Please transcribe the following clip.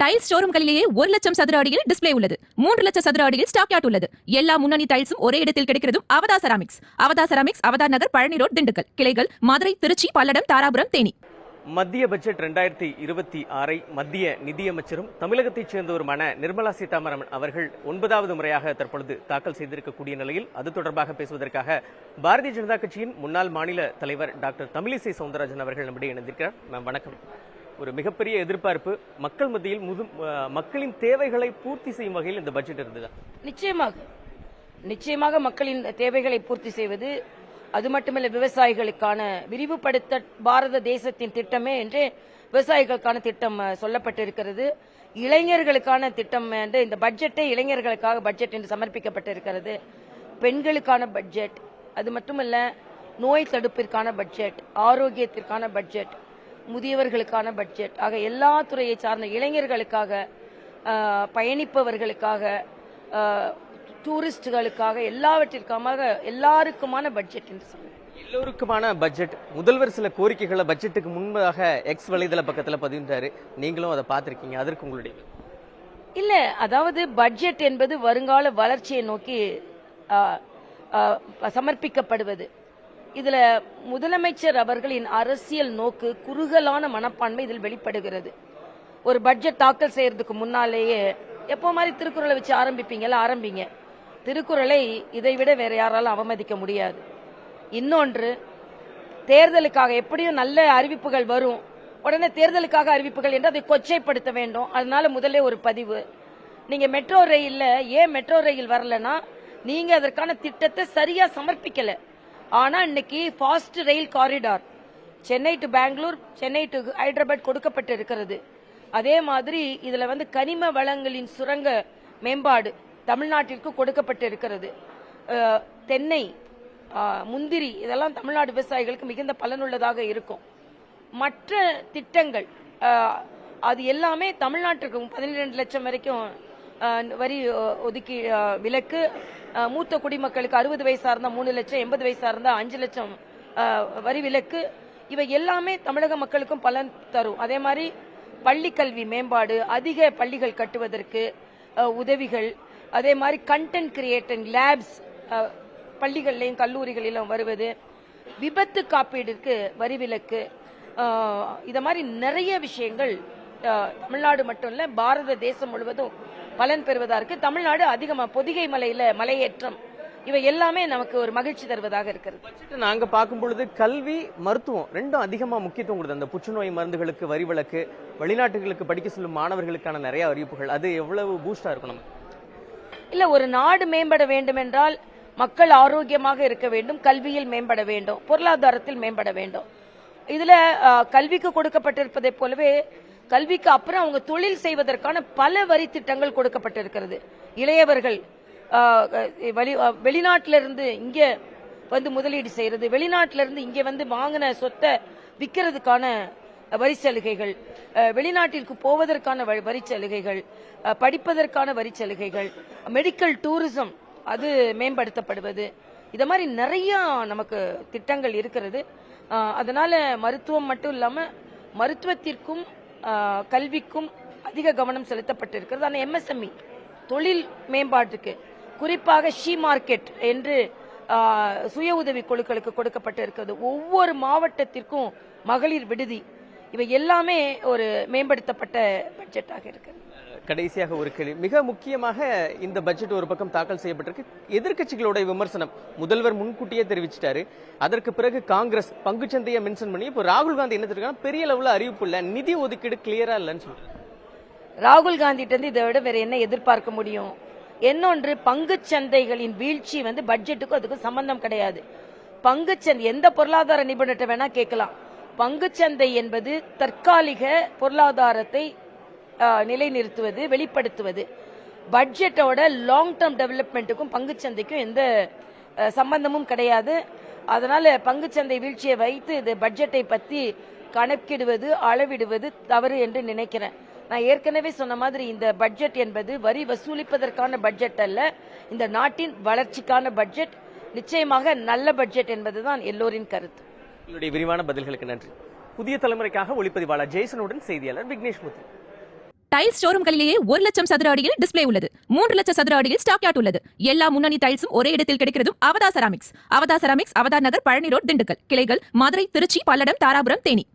Tiles ஷோரூம்களிலேயே 1 லட்சம் சதுர அடியில் டிஸ்ப்ளே உள்ளது. 3 லட்சம் சதுர அடியில் ஸ்டாக் யார்ட் உள்ளது. எல்லா முன்னணி டைல்ஸும் ஒரே இடத்தில் கிடைக்கிறதும் அவதா செராமிக்ஸ். அவதா செராமிக்ஸ், அவதா நகர், பழனி ரோட், திண்டுக்கல். கிளைகள் மதுரை, திருச்சி, பல்லடம், தாராபுரம், தேனி. மத்திய பட்ஜெட் 2026 மத்திய நிதியமைச்சரும் தமிழகத்தைச் சேர்ந்தவருமான நிர்மலா சீதாராமன் அவர்கள் 9வது முறையாக தற்பொழுது தாக்கல் செய்திருக்கக்கூடிய நிலையில் அது தொடர்பாக பேசுவதற்காக பாரதிய ஜனதா கட்சியின் முன்னாள் மாநில தலைவர் டாக்டர் தமிழிசை சவுந்தரராஜன் அவர்கள் நம்முடைய இணைந்திருக்கிறார். மேம் வணக்கம். ஒரு மிகப்பெரிய எதிர்பார்ப்பு மக்கள் மத்தியில் மக்களின் தேவைகளை பூர்த்தி செய்யும் வகையில் இந்த பட்ஜெட் இருந்ததா? நிச்சயமாக மக்களின் தேவைகளை பூர்த்தி செய்வது, அது மட்டுமல்ல விவசாயிகளுக்கான விரிவுபடுத்த பாரத தேசத்தின் திட்டமே என்று விவசாயிகளுக்கான திட்டம் சொல்லப்பட்டிருக்கிறது. இளைஞர்களுக்கான திட்டம் என்று இந்த பட்ஜெட்டை இளைஞர்களுக்காக பட்ஜெட் என்று சமர்ப்பிக்கப்பட்டிருக்கிறது. பெண்களுக்கான பட்ஜெட், அது மட்டுமல்ல நோய் தடுப்பிற்கான பட்ஜெட், ஆரோக்கியத்திற்கான பட்ஜெட், முதியவர்களுக்கான பட்ஜெட் ஆக எல்லா துறையை சார்ந்த இளைஞர்களுக்காக, பயணிப்பவர்களுக்காக, டூரிஸ்டுகளுக்காக, எல்லாருக்குமான பட்ஜெட் என்று சொல்லுங்க. எல்லோருக்குமான பட்ஜெட். முதல்வர் சில கோரிக்கைகளை பட்ஜெட்டுக்கு முன்பாக எக்ஸ் வலைதள பக்கத்தில் பதிந்தாரு. நீங்களும் அதை பார்த்திருக்கீங்க. அதற்கு உங்களுடைய இல்ல, அதாவது பட்ஜெட் என்பது வருங்கால வளர்ச்சியை நோக்கி சமர்ப்பிக்கப்படுவது. இதுல முதலமைச்சர் அவர்களின் அரசியல் நோக்கு, குறுகலான மனப்பான்மை இதில் வெளிப்படுகிறது. ஒரு பட்ஜெட் தாக்கல் செய்யறதுக்கு முன்னாலேயே எப்போ மாதிரி திருக்குறளை வச்சு ஆரம்பிங்க. திருக்குறளை இதைவிட வேற யாராலும் அவமதிக்க முடியாது. இன்னொன்று, தேர்தலுக்காக எப்படியும் நல்ல அறிவிப்புகள் வரும், உடனே தேர்தலுக்காக அறிவிப்புகள் என்று அதை கொச்சைப்படுத்த வேண்டும். அதனால முதல்ல ஒரு பதிவு, நீங்க மெட்ரோ ரயில்ல ஏன் மெட்ரோ ரயில் வரலன்னா நீங்க அதற்கான திட்டத்தை சரியா சமர்ப்பிக்கல. ஆனா இன்னைக்கு fast rail corridor Chennai to Bangalore, Chennai to Hyderabad கொடுக்கப்பட்டு இருக்கிறது. அதே மாதிரி இதுல கனிம வளங்களின் சுரங்க மேம்பாடு தமிழ்நாட்டிற்கு கொடுக்கப்பட்டு இருக்கிறது. தென்னை, முந்திரி, இதெல்லாம் தமிழ்நாடு விவசாயிகளுக்கு மிகுந்த பலனுள்ளதாக இருக்கும். மற்ற திட்டங்கள் அது எல்லாமே தமிழ்நாட்டுக்கு 12 லட்சம் வரைக்கும் வரி ஒதுக்கி விலக்கு, மூத்த குடிமக்களுக்கு 60 வயசா இருந்தா 3 லட்சம், 80 வயசா இருந்தா 5 லட்சம் வரி விலக்கு, இவை எல்லாமே தமிழக மக்களுக்கும் பலன் தரும். அதே மாதிரி பள்ளி கல்வி மேம்பாடு, அதிக பள்ளிகள் கட்டுவதற்கு உதவிகள், அதே மாதிரி கண்டென்ட் கிரியேட்டிங் லேப்ஸ் பள்ளிகளிலும் கல்லூரிகளிலும் வருவது, விபத்து காப்பீடுக்கு வரி விலக்கு, இத மாதிரி நிறைய விஷயங்கள் தமிழ்நாடு மட்டும் இல்ல பாரத தேசம் முழுவதும் பலன் பெறுவதா இருக்கு. தமிழ்நாடு அதிகமா பொதிகை மலையில மலையேற்றம், இவை எல்லாமே நமக்கு ஒரு மகிழ்ச்சி தருவதாக இருக்கிறது. நாங்க பார்க்கும் பொழுது கல்வி, மருத்துவம் ரெண்டும் அதிகமா முக்கியத்துவம் கொடுத்து, அந்த புற்றுநோய் மருந்துகளுக்கு வரி விலக்கு, வெளிநாட்டுகளுக்கு படிக்க செல்லும் மாணவர்களுக்கான நிறைய அறிவிப்புகள், அது எவ்வளவு பூஸ்டா இருக்கும் நமக்கு? இல்ல, ஒரு நாடு மேம்பட வேண்டும் என்றால் மக்கள் ஆரோக்கியமாக இருக்க வேண்டும், கல்வியில் மேம்பட வேண்டும், பொருளாதாரத்தில் மேம்பட வேண்டும். இதுல கல்விக்கு கொடுக்கப்பட்டிருப்பதை போலவே கல்விக்கு அப்புறம் அவங்க தொழில் செய்வதற்கான பல வரி திட்டங்கள் கொடுக்கப்பட்டிருக்கிறது. இளையவர்கள் வெளிநாட்டிலிருந்து இங்க முதலீடு செய்யறது, வெளிநாட்டிலிருந்து இங்க வாங்கின சொத்தை விற்கிறதுக்கான வரி சலுகைகள், வெளிநாட்டிற்கு போவதற்கான வரி சலுகைகள், படிப்பதற்கான வரி சலுகைகள், மெடிக்கல் டூரிசம் அது மேம்படுத்தப்படுவது, இத மாதிரி நிறைய நமக்கு திட்டங்கள் இருக்கிறது. அதனால மருத்துவம் மட்டும் இல்லாம மருத்துவத்திற்கும் கல்விக்கும் அதிக கவனம் செலுத்தப்பட்டிருக்கிறது. ஆனால் MSME தொழில் மேம்பாட்டுக்கு, குறிப்பாக ஷீ மார்க்கெட் என்று சுய உதவி குழுக்களுக்கு கொடுக்கப்பட்டு இருக்கிறது. ஒவ்வொரு மாவட்டத்திற்கும் மகளிர் விடுதி, இவை எல்லாமே ஒரு மேம்படுத்தப்பட்ட பட்ஜெட்டாக இருக்கிறது. கடைசியாக ஒரு கேள்வி, மிக முக்கியமாக இந்த பட்ஜெட் ஒரு பக்கம் தாக்கல் செய்யப்பட்டிருக்கு. எதிர்க்கட்சிகளோட விமர்சனம் முதல்வர் முன்கூட்டியே தெரிவிச்சிட்டாரு. அதற்கு பிறகு காங்கிரஸ் பங்குச்சந்தையை மென்ஷன் பண்ணி இப்போ ராகுல் காந்தி என்ன தெரிவிக்கிறாங்க, பெரிய லெவலில் அறிவிப்பு இல்ல, நிதி ஒதுக்கீடு கிளியரா இல்லைன்னு சொல்றாங்க. ராகுல் காந்திட்ட இதை விட வேற என்ன எதிர்பார்க்க முடியும்? இன்னொன்று, பங்குச்சந்தைகளின் வீழ்ச்சி பட்ஜெட்டுக்கும் அதுக்கும் சம்பந்தம் கிடையாது. பங்குச்சந்தை எந்த பொருளாதார நிபுணர்கிட்ட வேணா கேட்கலாம். பங்குச்சந்தை என்பது தற்காலிக பொருளாதாரத்தை நிலைநிறுத்துவது, வெளிப்படுத்துவது. பட்ஜெட்டோட லாங் டேர்ம் டெவலப்மெண்ட்டுக்கும் பங்குச்சந்தைக்கும் எந்த சம்பந்தமும் கிடையாது. அதனால பங்குச்சந்தை வீழ்ச்சியை வைத்து இந்த பட்ஜெட்டை பத்தி கணக்கிடுவது, அளவிடுவது தவறு என்று நினைக்கிறேன். நான் ஏற்கனவே சொன்ன மாதிரி இந்த பட்ஜெட் என்பது வரி வசூலிப்பதற்கான பட்ஜெட் அல்ல, இந்த நாட்டின் வளர்ச்சிக்கான பட்ஜெட். நிச்சயமாக நல்ல பட்ஜெட் என்பதுதான் எல்லோரின் கருத்து. உங்களுடைய விரிவான பதில்களுக்கு நன்றி. புதிய தலைமுறைக்காக ஒளிப்பதிவாளர் ஜெய்சனுடன் செய்தியாளர் விக்னேஷ் முத்து. டைல்ஸ் ஷோரூம்களிலேயே 1,00,000 சதுர அடியில் டிஸ்ப்ளே உள்ளது. 3 லட்சம் சதுர அடியில் ஸ்டாக் யாட் உள்ளது. எல்லா முன்னணி டைல்ஸும் ஒரே இடத்தில் கிடைக்கிறதும் அவதா செராமிக்ஸ். அவதா செராமிக்ஸ், அவதா நகர், பழனி ரோட், திண்டுக்கல். கிளைகள் மதுரை, திருச்சி, பல்லடம், தாராபுரம், தேனி.